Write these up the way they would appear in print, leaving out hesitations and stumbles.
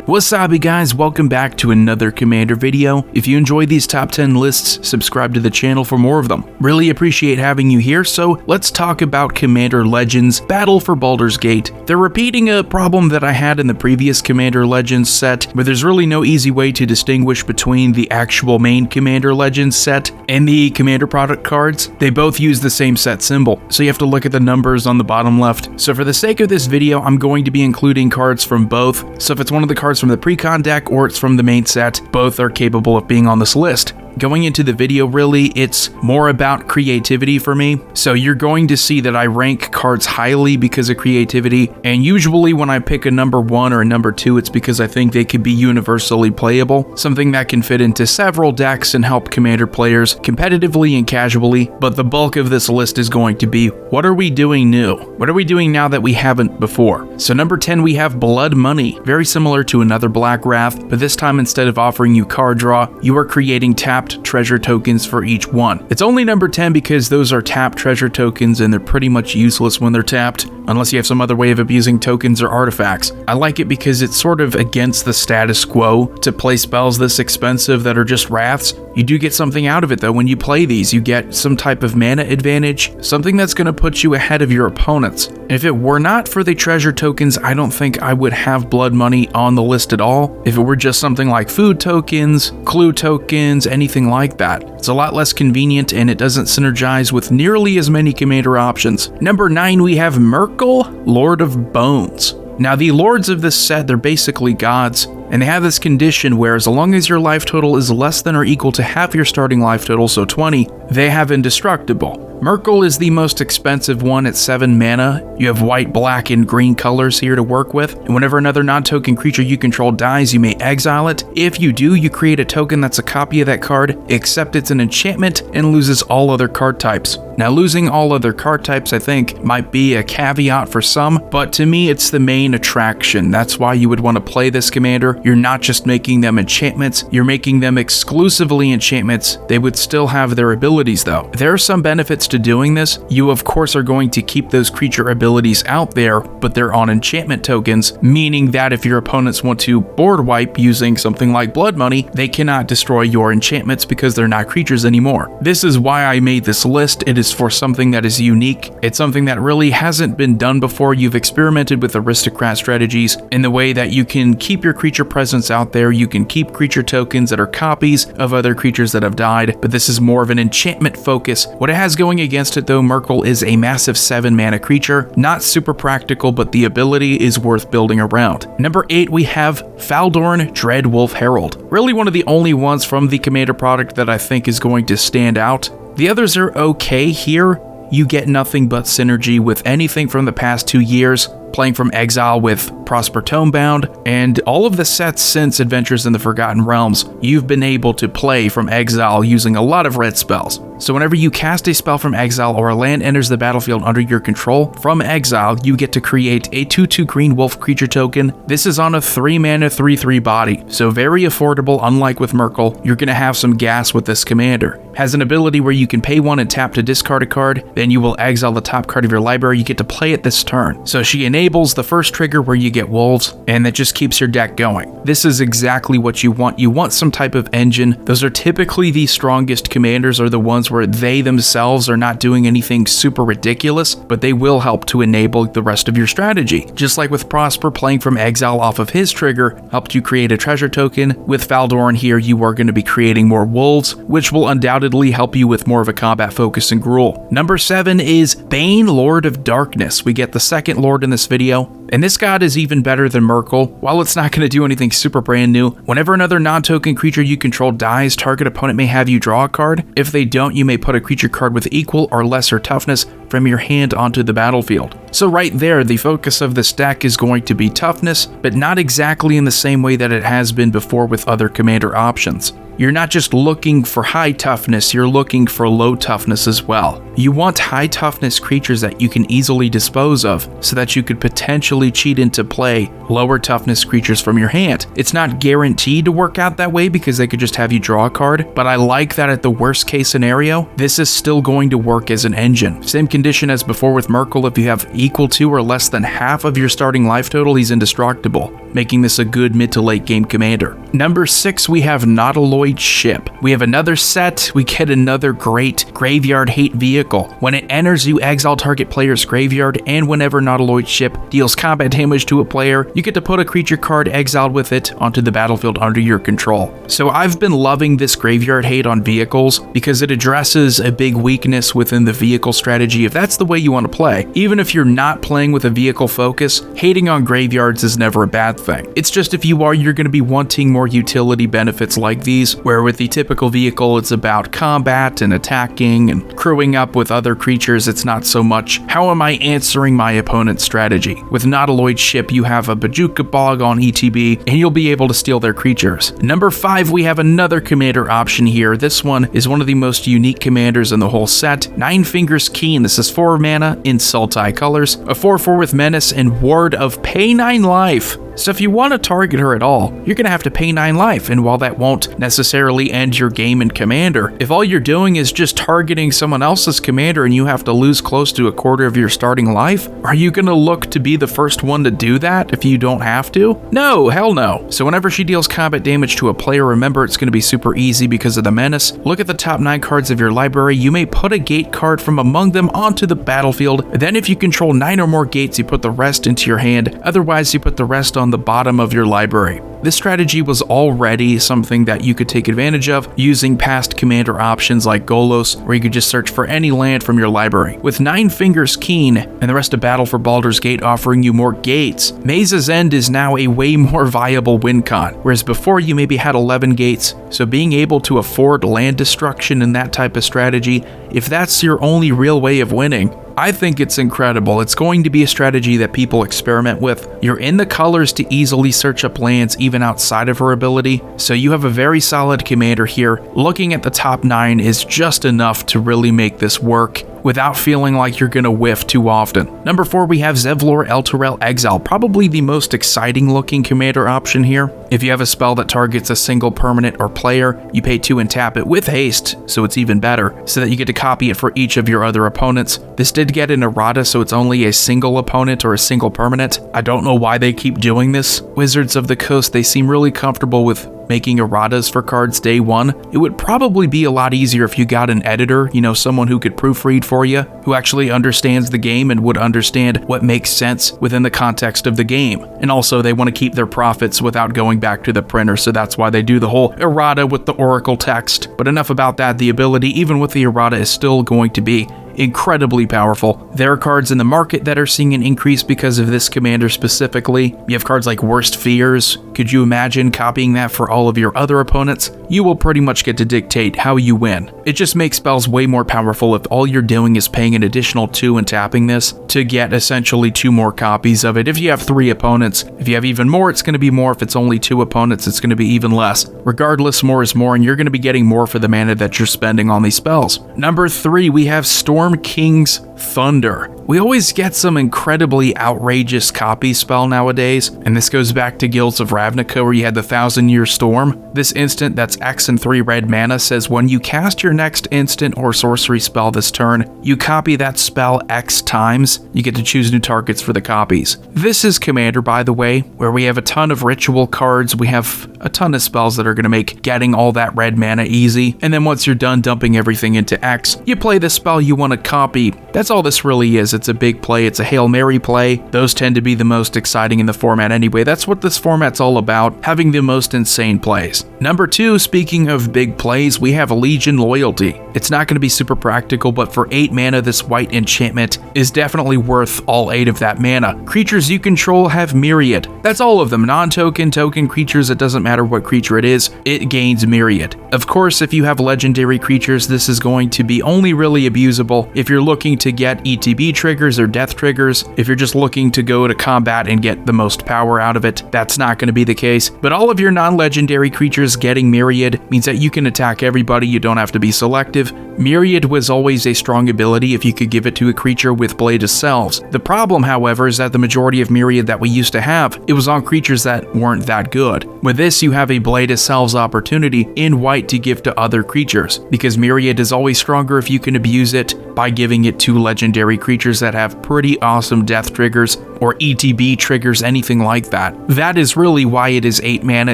Wasabi guys, welcome back to another Commander video. If you enjoy these top 10 lists, subscribe to the channel for more of them. Really appreciate having you here, so let's talk about Commander Legends Battle for Baldur's Gate. They're repeating a problem that I had in the previous Commander Legends set, where there's really no easy way to distinguish between the actual main Commander Legends set and the Commander product cards. They both use the same set symbol, so you have to look at the numbers on the bottom left. So for the sake of this video, I'm going to be including cards from both, so if it's one of the cards from the pre-con deck or it's from the main set, both are capable of being on this list. Going into the video, really, it's more about creativity for me. So you're going to see that I rank cards highly because of creativity, and usually when I pick a number 1 or a number 2, it's because I think they could be universally playable, something that can fit into several decks and help Commander players competitively and casually. But the bulk of this list is going to be, what are we doing new? What are we doing now that we haven't before? So number 10, we have Blood Money, very similar to another Black Wrath, but this time instead of offering you card draw, you are creating tapped treasure tokens for each one. It's only number 10 because those are tapped treasure tokens and they're pretty much useless when they're tapped, unless you have some other way of abusing tokens or artifacts. I like it because it's sort of against the status quo to play spells this expensive that are just wraths. You do get something out of it though when you play these. You get some type of mana advantage, something that's going to put you ahead of your opponents. If it were not for the treasure tokens, I don't think I would have Blood Money on the list at all. If it were just something like food tokens, clue tokens, anything like that. It's a lot less convenient and it doesn't synergize with nearly as many commander options. Number 9, we have Merkel, Lord of Bones. Now the lords of this set, they're basically gods, and they have this condition where as long as your life total is less than or equal to half your starting life total, so 20, they have indestructible. Merkel is the most expensive one at 7 mana. You have white, black, and green colors here to work with, and whenever another non-token creature you control dies, you may exile it. If you do, you create a token that's a copy of that card, except it's an enchantment and loses all other card types. Now losing all other card types, I think, might be a caveat for some, but to me it's the main attraction. That's why you would want to play this commander. You're not just making them enchantments, you're making them exclusively enchantments. They would still have their abilities though. There are some benefits to doing this. You of course are going to keep those creature abilities out there, but they're on enchantment tokens, meaning that if your opponents want to board wipe using something like Blood Money, they cannot destroy your enchantments because they're not creatures anymore. This is why I made this list. It is for something that is unique. It's something that really hasn't been done before. You've experimented with aristocrat strategies in the way that you can keep your creature presence out there, you can keep creature tokens that are copies of other creatures that have died, but this is more of an enchantment focus. What it has going against it though, Merkel is a massive 7 mana creature, not super practical, but the ability is worth building around. Number 8, we have Baldur, Dread Wolf Herald. Really one of the only ones from the Commander product that I think is going to stand out. The others are okay here. You get nothing but synergy with anything from the past 2 years, playing from Exile with Prosper Tomebound, and all of the sets since Adventures in the Forgotten Realms, you've been able to play from Exile using a lot of red spells. So whenever you cast a spell from Exile or a land enters the battlefield under your control, from Exile, you get to create a 2/2 green wolf creature token. This is on a 3 mana 3/3 body, so very affordable. Unlike with Merkel, you're going to have some gas with this commander. Has an ability where you can pay 1 and tap to discard a card, then you will exile the top card of your library. You get to play it this turn. So she enables the first trigger where you get wolves, and that just keeps your deck going. This is exactly what you want. You want some type of engine. Those are typically the strongest commanders, are the ones where they themselves are not doing anything super ridiculous, but they will help to enable the rest of your strategy. Just like with Prosper, playing from Exile off of his trigger helped you create a treasure token. With Baldur here, you are going to be creating more wolves, which will undoubtedly help you with more of a combat focus in Gruul. Number 7 is Bane, Lord of Darkness. We get the second Lord in this video, and this god is even better than Merkel. While it's not going to do anything super brand new, whenever another non-token creature you control dies, target opponent may have you draw a card. If they don't, you may put a creature card with equal or lesser toughness from your hand onto the battlefield. So right there, the focus of this deck is going to be toughness, but not exactly in the same way that it has been before with other commander options. you're not just looking for high toughness, you're looking for low toughness as well. You want high toughness creatures that you can easily dispose of so that you could potentially cheat into play lower toughness creatures from your hand. It's not guaranteed to work out that way because they could just have you draw a card, but I like that at the worst case scenario, this is still going to work as an engine. Same condition as before with Merkel, if you have equal to or less than half of your starting life total, he's indestructible, making this a good mid to late game commander. Number 6, we have Nautiloid Ship. We have another set, we get another great graveyard hate vehicle. When it enters, you exile target player's graveyard, and whenever Nautiloid Ship deals combat damage to a player, you get to put a creature card exiled with it onto the battlefield under your control. So I've been loving this graveyard hate on vehicles because it addresses a big weakness within the vehicle strategy if that's the way you want to play. Even if you're not playing with a vehicle focus, hating on graveyards is never a bad thing. It's just if you are, you're going to be wanting more utility benefits like these, where with the typical vehicle it's about combat and attacking and crewing up with other creatures. It's not so much how am I answering my opponent's strategy. With Nautiloid Ship, you have a Bajuka Bog on ETB and you'll be able to steal their creatures. Number 5, we have another commander option here. This one is one of the most unique commanders in the whole set. Nine Fingers Keen. This is 4 mana in Sultai colors, a 4/4 with menace and ward of pay 9 life. So if you want to target her at all, you're going to have to pay 9 life, and while that won't necessarily end your game in Commander, if all you're doing is just targeting someone else's commander and you have to lose close to a quarter of your starting life, are you going to look to be the first one to do that if you don't have to? No, hell no. So whenever she deals combat damage to a player, remember it's going to be super easy because of the menace. Look at the top 9 cards of your library. You may put a gate card from among them onto the battlefield. Then if you control 9 or more gates, you put the rest into your hand. Otherwise, you put the rest on the bottom of your library. This strategy was already something that you could take advantage of using past commander options like Golos, where you could just search for any land from your library. With 9 Fingers Keen and the rest of Battle for Baldur's Gate offering you more gates, Maze's End is now a way more viable win con, whereas before you maybe had 11 gates, so being able to afford land destruction in that type of strategy, if that's your only real way of winning, I think it's incredible. It's going to be a strategy that people experiment with. You're in the colors to easily search up lands even outside of her ability, so you have a very solid commander here. Looking at the top 9 is just enough to really make this work without feeling like you're gonna whiff too often. Number 4, we have Zevlor Elturel Exile, probably the most exciting looking commander option here. If you have a spell that targets a single permanent or player, you pay 2 and tap it with haste, so it's even better, so that you get to copy it for each of your other opponents. This did get an errata, so it's only a single opponent or a single permanent. I don't know why they keep doing this. Wizards of the Coast, they seem really comfortable with making erratas for cards day 1. It would probably be a lot easier if you got an editor, someone who could proofread for you, who actually understands the game and would understand what makes sense within the context of the game. And also they want to keep their profits without going back to the printer, so that's why they do the whole errata with the Oracle text. But enough about that. The ability, even with the errata, is still going to be incredibly powerful. There are cards in the market that are seeing an increase because of this commander specifically. You have cards like Worst Fears. Could you imagine copying that for all of your other opponents? You will pretty much get to dictate how you win. It just makes spells way more powerful if all you're doing is paying an additional 2 and tapping this to get essentially 2 more copies of it. If you have 3 opponents, if you have even more, it's going to be more. If it's only 2 opponents, it's going to be even less. Regardless, more is more, and you're going to be getting more for the mana that you're spending on these spells. Number 3, we have Storm King's Thunder. We always get some incredibly outrageous copy spell nowadays, and this goes back to Guilds of Ravnica where you had the 1,000-Year Storm. This instant that's X and 3 red mana says when you cast your next instant or sorcery spell this turn, you copy that spell X times. You get to choose new targets for the copies. This is Commander, by the way, where we have a ton of ritual cards. We have a ton of spells that are going to make getting all that red mana easy, and then once you're done dumping everything into X, you play the spell you want to copy. That's all this really is. It's a big play. It's a Hail Mary play. Those tend to be the most exciting in the format anyway. That's what this format's all about, having the most insane plays. Number 2, speaking of big plays, we have Legion Loyalty. It's not going to be super practical, but for 8 mana, this white enchantment is definitely worth all 8 of that mana. Creatures you control have Myriad. That's all of them. Non-token, token creatures, it doesn't matter what creature it is, it gains Myriad. Of course, if you have legendary creatures, this is going to be only really abusable if you're looking to get ETB triggers triggers or death triggers. If you're just looking to go to combat and get the most power out of it, that's not going to be the case. But all of your non-legendary creatures getting Myriad means that you can attack everybody, you don't have to be selective. Myriad was always a strong ability if you could give it to a creature with Blade of Selves. The problem, however, is that the majority of Myriad that we used to have, it was on creatures that weren't that good. With this, you have a Blade of Selves opportunity in white to give to other creatures, because Myriad is always stronger if you can abuse it by giving it to legendary creatures that have pretty awesome death triggers or ETB triggers, anything like that. That is really why it is 8 mana.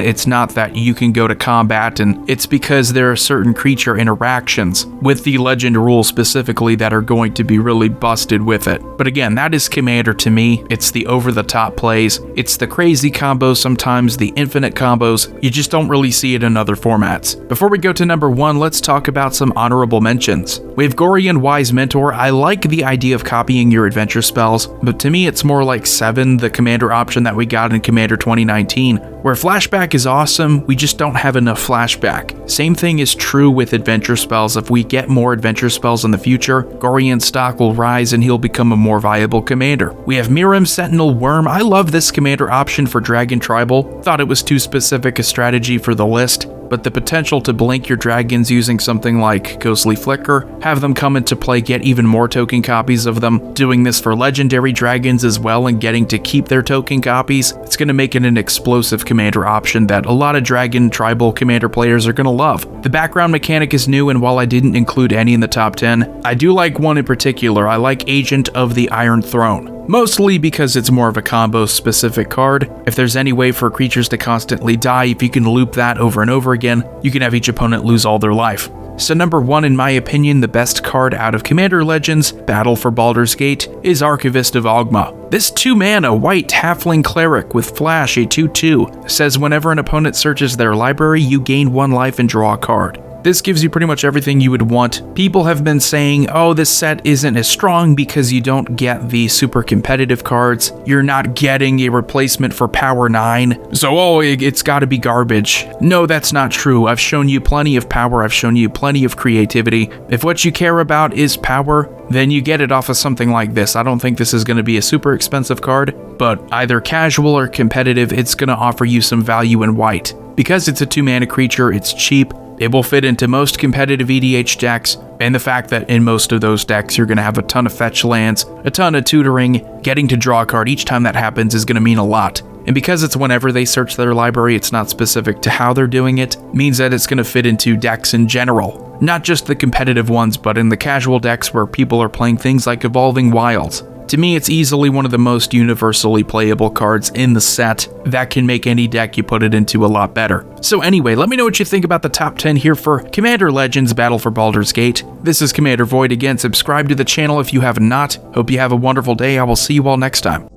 It's not that you can go to combat, and it's because there are certain creature interactions with the legend rule specifically that are going to be really busted with it. But again, that is Commander to me. It's the over-the-top plays, it's the crazy combos, sometimes the infinite combos. You just don't really see it in other formats. Before we go to number 1, let's talk about some honorable mentions. We have Gorian Wise Mentor. I like the idea of copying your adventure spells, but to me it's more like 7, the commander option that we got in Commander 2019, where flashback is awesome, we just don't have enough flashback. Same thing is true with adventure spells. If we get more adventure spells in the future, Gorian's stock will rise and he'll become a more viable commander. We have Mirim Sentinel Worm. I love this commander option for Dragon Tribal. Thought it was too specific a strategy for the list, but the potential to blink your dragons using something like Ghostly Flicker, have them come into play, get even more token copies of them, doing this for legendary dragons as well and getting to keep their token copies, it's going to make it an explosive commander option that a lot of Dragon Tribal commander players are going to love. The background mechanic is new, and while I didn't include any in the top 10, I do like one in particular. I like Agent of the Iron Throne. Mostly because it's more of a combo-specific card. If there's any way for creatures to constantly die, if you can loop that over and over again, you can have each opponent lose all their life. So number 1, in my opinion, the best card out of Commander Legends, Battle for Baldur's Gate, is Archivist of Ogma. This 2-mana white halfling cleric with flash, a 2/2, says whenever an opponent searches their library, you gain 1 life and draw a card. This gives you pretty much everything you would want. People have been saying, oh, this set isn't as strong because you don't get the super competitive cards. You're not getting a replacement for Power 9. So, oh, it's gotta be garbage. No, that's not true. I've shown you plenty of power. I've shown you plenty of creativity. If what you care about is power, then you get it off of something like this. I don't think this is gonna be a super expensive card, but either casual or competitive, it's gonna offer you some value in white. Because it's a 2-mana creature, it's cheap, it will fit into most competitive EDH decks, and the fact that in most of those decks you're going to have a ton of fetch lands, a ton of tutoring, getting to draw a card each time that happens is going to mean a lot. And because it's whenever they search their library, it's not specific to how they're doing it, means that it's going to fit into decks in general. Not just the competitive ones, but in the casual decks where people are playing things like Evolving Wilds. To me, it's easily one of the most universally playable cards in the set that can make any deck you put it into a lot better. So anyway, let me know what you think about the top 10 here for Commander Legends Battle for Baldur's Gate. This is Commander Void again. Subscribe to the channel if you have not. Hope you have a wonderful day. I will see you all next time.